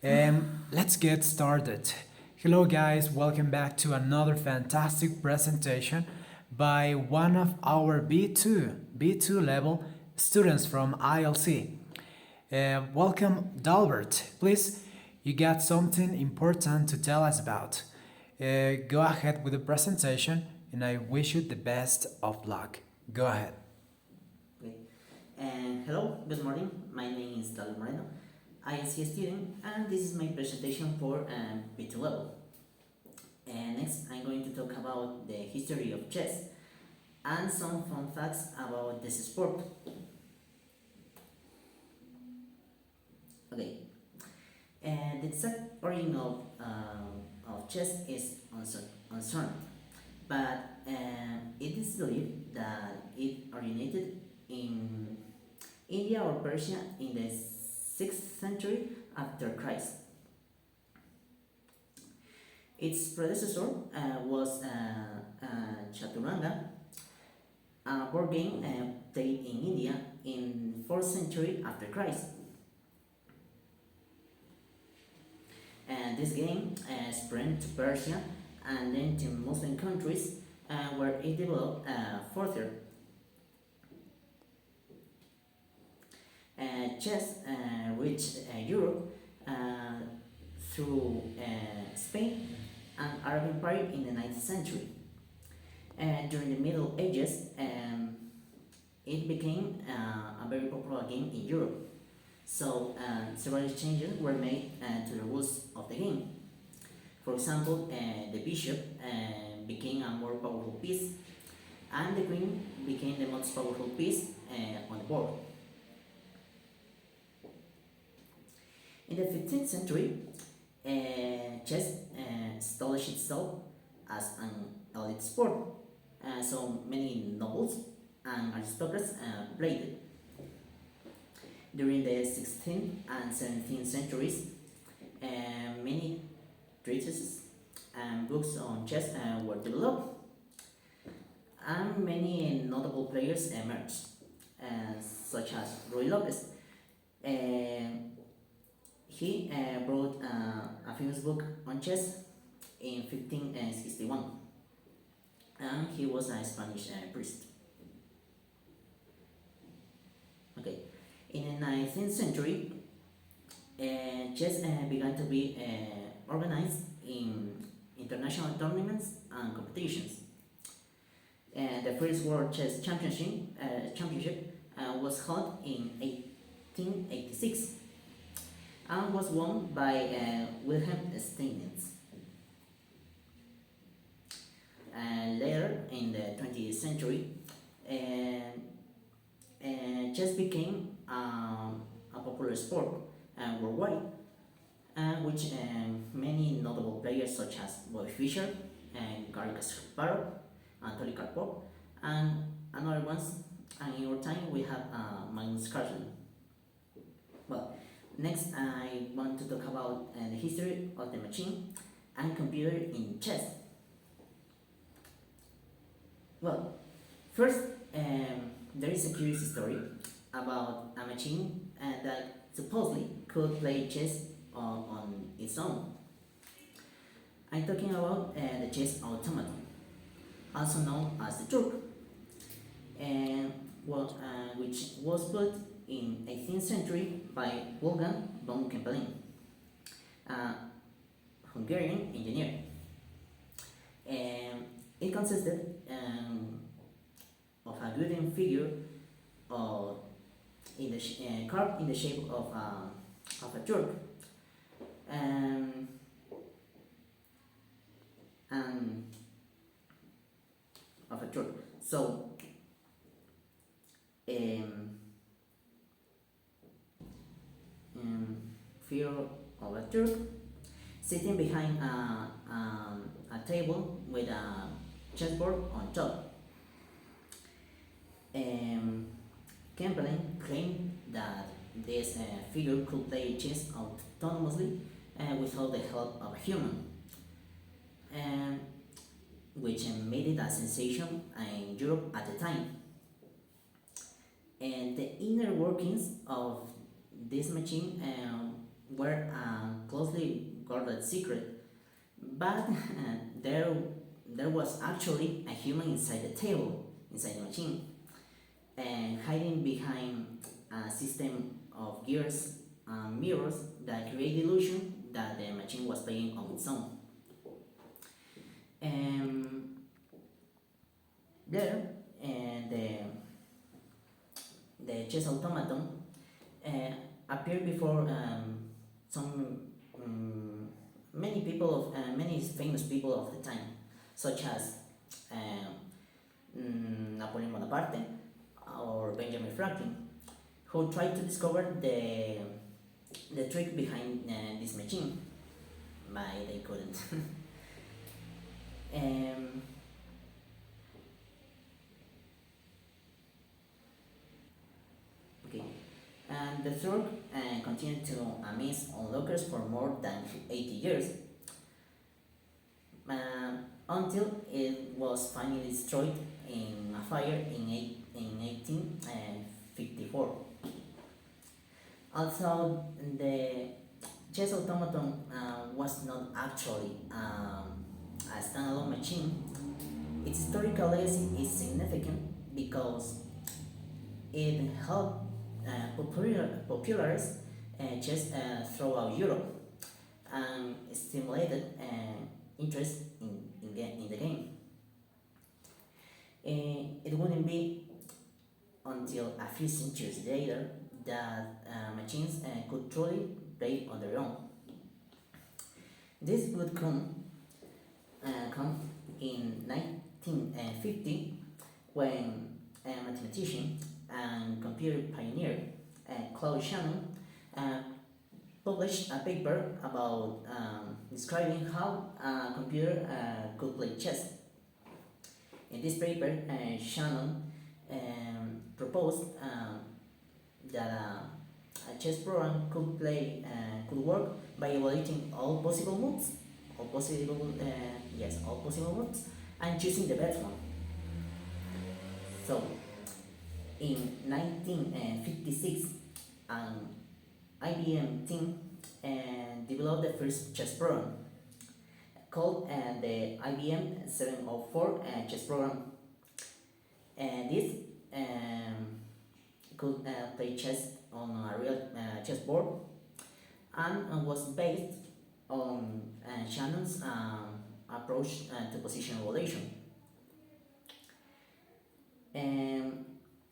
Let's get started. Hello, guys, welcome back to another fantastic presentation by one of our B2 level students from ILC. Welcome, Dalbert. Please, you got something important to tell us about. Go ahead with the presentation, and I wish you the best of luck. Go ahead. Okay. And hello, good morning. My name is Dalbert Moreno. I am a student, and this is my presentation for B2 level. And next, I'm going to talk about the history of chess and some fun facts about this sport. Okay. And the exact origin of chess is uncertain, but it is believed that it originated in India or Persia in the 6th century after Christ. Its predecessor was Chaturanga, a board game played in India in 4th century after Christ. And this game spread to Persia and then to Muslim countries where it developed further. Chess reached Europe through Spain and Arab Empire in the 9th century. During the Middle Ages, it became a very popular game in Europe. So several changes were made to the rules of the game. For example, the bishop became a more powerful piece, and the queen became the most powerful piece on the board. In the 15th century, chess established itself as an elite sport, so many nobles and aristocrats played it. During the 16th and 17th centuries, many treatises and books on chess were developed, and many notable players emerged, such as Ruy Lopez. He wrote a famous book on chess in 1561, and he was a Spanish priest. Okay, in the 19th century, chess began to be organized in international tournaments and competitions. The first World Chess Championship was held in 1886 and was won by Wilhelm Steinitz. Later in the 20th century, chess became a popular sport worldwide, which many notable players such as Bobby Fischer and Garry Kasparov, Anatoly Karpov, and other ones. And in our time we have Magnus Carlsen. Well, next I want to talk about the history of the machine and computer in chess. Well, first there is a curious story about a machine that supposedly could play chess on its own. I'm talking about the chess automaton, also known as the Turk, which was built in 18th century by Wolfgang von Kempelen, a Hungarian engineer. It consisted of a wooden figure carved in the shape of a Turk, and of a Turk. So figure of a Turk sitting behind a table with a chessboard on top. Kempelen claimed that this figure could play chess autonomously without the help of a human, which made it a sensation in Europe at the time. And the inner workings of this machine were closely guarded secret, but there there was actually a human inside the table, inside the machine, and hiding behind a system of gears and mirrors that create the illusion that the machine was playing on its own. And there, the chess automaton uh, appeared before some many people of many famous people of the time, such as Napoleon Bonaparte or Benjamin Franklin, who tried to discover the trick behind this machine, but they couldn't. um, okay, and the Zurg continued to amaze onlookers for more than 80 years, until it was finally destroyed in a fire in 1854. Although the chess automaton was not actually a standalone machine, its historical legacy is significant because it helped popularize chess throughout Europe and stimulated interest in the game. It wouldn't be until a few centuries later that machines could truly play on their own. This would come in 1950 when a mathematician and computer pioneer Claude Shannon uh, published a paper about describing how a computer could play chess. In this paper, Shannon proposed that a chess program could work by evaluating all possible moves, all possible moves, and choosing the best one. So, in 1956, an IBM team developed the first chess program called the IBM 704 chess program. And this could play chess on a real chessboard and was based on Shannon's approach to position evaluation.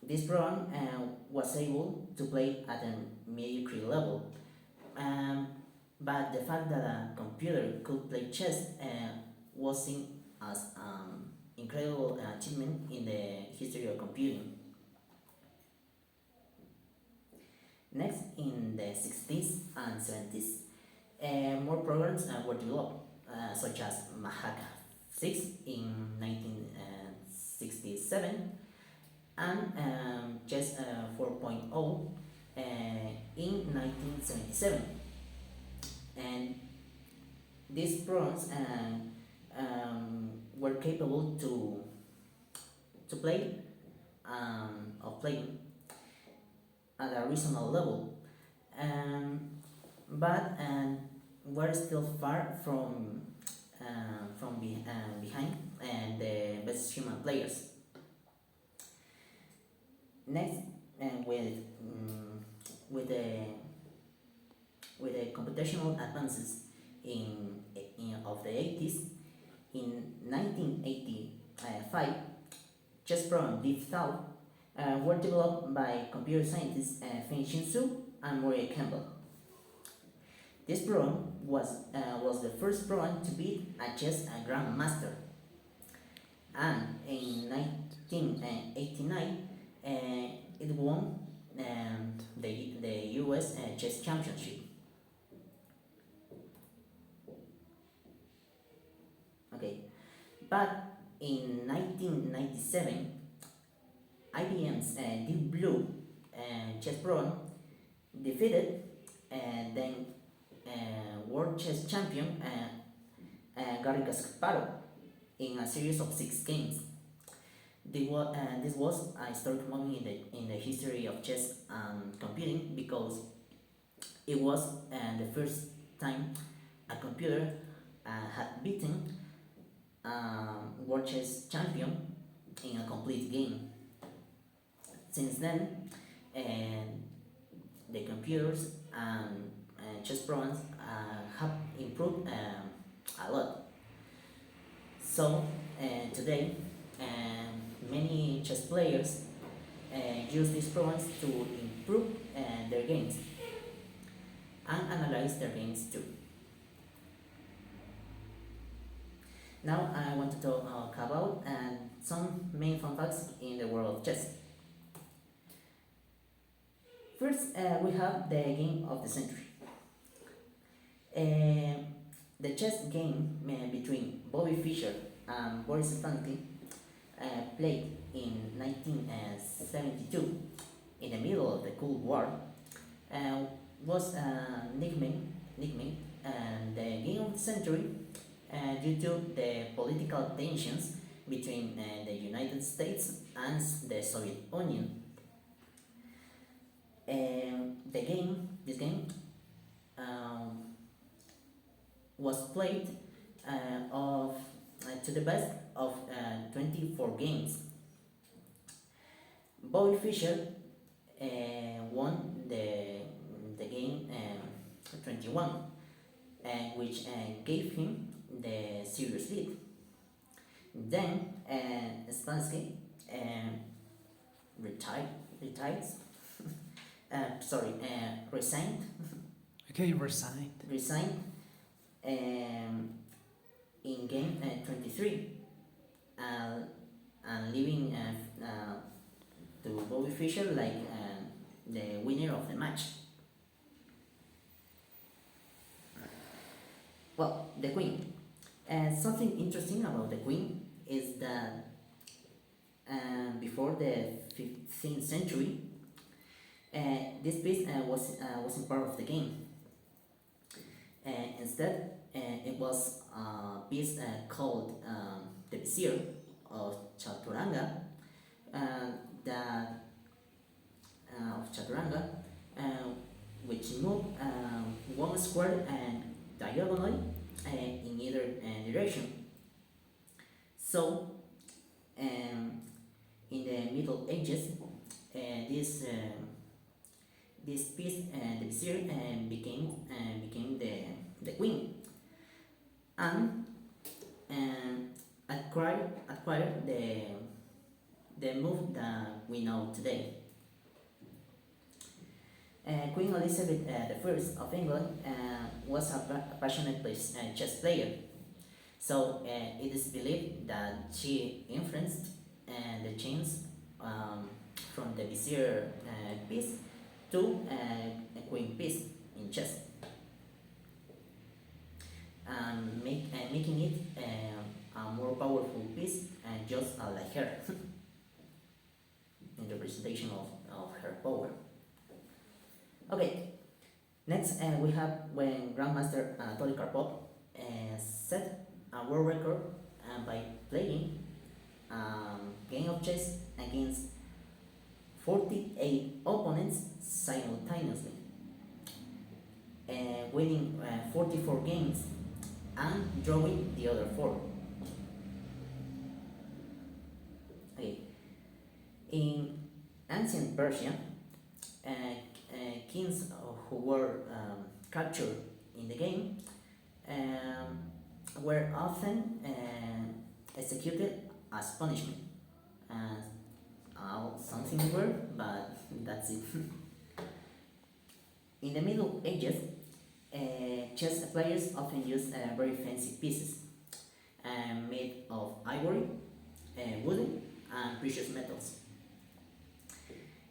This program was able to play at a mediocre level, but the fact that a computer could play chess was seen as an incredible achievement in the history of computing. Next, in the 60s and 70s, more programs were developed, such as Mahak 6 in 1967 and Chess 4.0 in 1977. And these programs were capable to play of playing at a reasonable level, but were still far from behind the best human players. Next, with the computational advances in of the 80s, in 1985, chess program Deep Thought were developed by computer scientists Feng-Shin Su and Murray Campbell. This program was the first program to beat a chess grandmaster, and in 1989 it won the US chess championship. Okay, but in 1997, IBM's Deep Blue chess program defeated then world chess champion Garry Kasparov in a series of 6 games. This was a historic moment in the history of chess and computing because it was the first time a computer had beaten world chess champion in a complete game. Since then, and the computers and chess programs have improved a lot. So today, many chess players use these programs to improve their games and analyze their games too. Now I want to talk about some main fun facts in the world of chess. First, we have the game of the century. The chess game between Bobby Fischer and Boris Spassky, played in 1972 in the middle of the Cold War, was nicknamed the game of the century due to the political tensions between the United States and the Soviet Union. This game was played to the best of 24 games. Bobby Fischer won the game 21, which gave him the serious lead. Then Spassky resigned Okay, resigned. In game 23 and leaving to Bobby Fischer like the winner of the match. Well, the Queen. Something interesting about the Queen is that before the 15th century, this piece wasn't part of the game. Instead, it was a piece called the Vizier of Chaturanga, which moved one square diagonally in either direction. So, in the Middle Ages, this piece, the Vizier, became the Queen, and acquired the move that we know today. Queen Elizabeth I of England was a passionate chess player, so it is believed that she influenced the chains from the Vizier piece to a Queen piece in chess, making it a more powerful piece, just like her, in representation of her power. Okay, next we have when Grandmaster Anatoly Karpov set a world record by playing a game of chess against 48 opponents simultaneously, winning 44 games and drawing the other 4. Okay. In ancient Persia, kings who were captured in the game were often executed as punishment. Something weird, but that's it. In the Middle Ages, chess players often used very fancy pieces made of ivory, wood, and precious metals.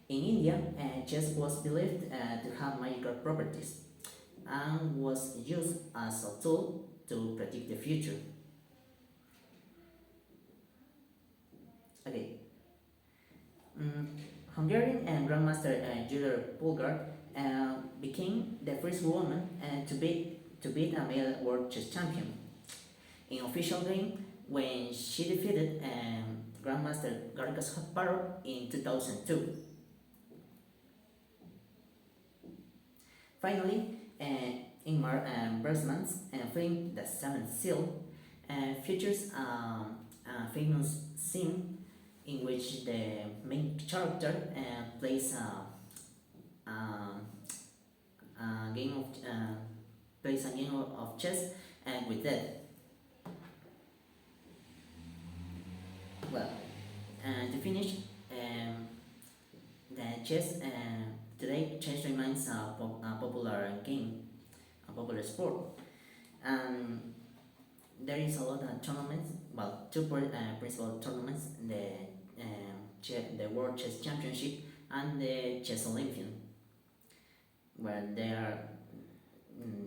In India, chess was believed to have magical properties and was used as a tool to predict the future. Okay. Hungarian Grandmaster Julia Pulgar became the first woman to beat a male world chess champion in official game when she defeated Grandmaster Garry Kasparov in 2002. Finally, Ingmar Bergman's film The Seventh Seal features a famous scene in which the main character plays a game of chess with death. Well, to finish, the chess today chess remains a popular game, a popular sport, and there is a lot of tournaments. Well, two principal tournaments: the World Chess Championship and the Chess Olympian, where they are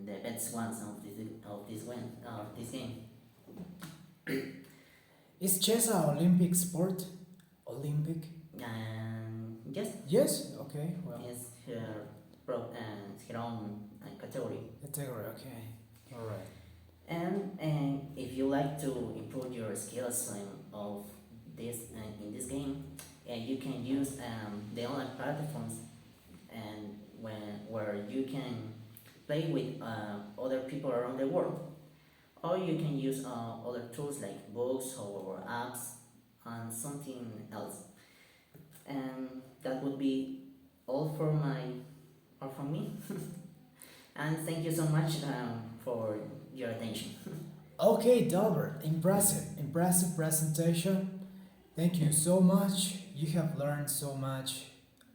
the best ones of this game. Is chess an Olympic sport? Olympic? Yes, Yes. Okay. Well, it's her own category. category. Okay. All right. And if you like to improve your skills of this in this game, you can use the online platforms and where you can play with other people around the world, or you can use other tools like books or apps and something else. And that would be all for me. And thank you so much for your attention. Okay, Dalbert. Impressive. Impressive presentation. Thank you so much. You have learned so much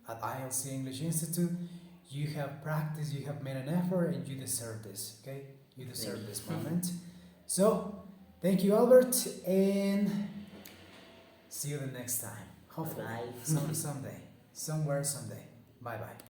at ILC English Institute. You have practiced, you have made an effort, and you deserve this. Okay? You deserve this moment. So, thank you, Albert, and see you the next time. Hopefully, Bye. someday, somewhere, someday. Bye bye.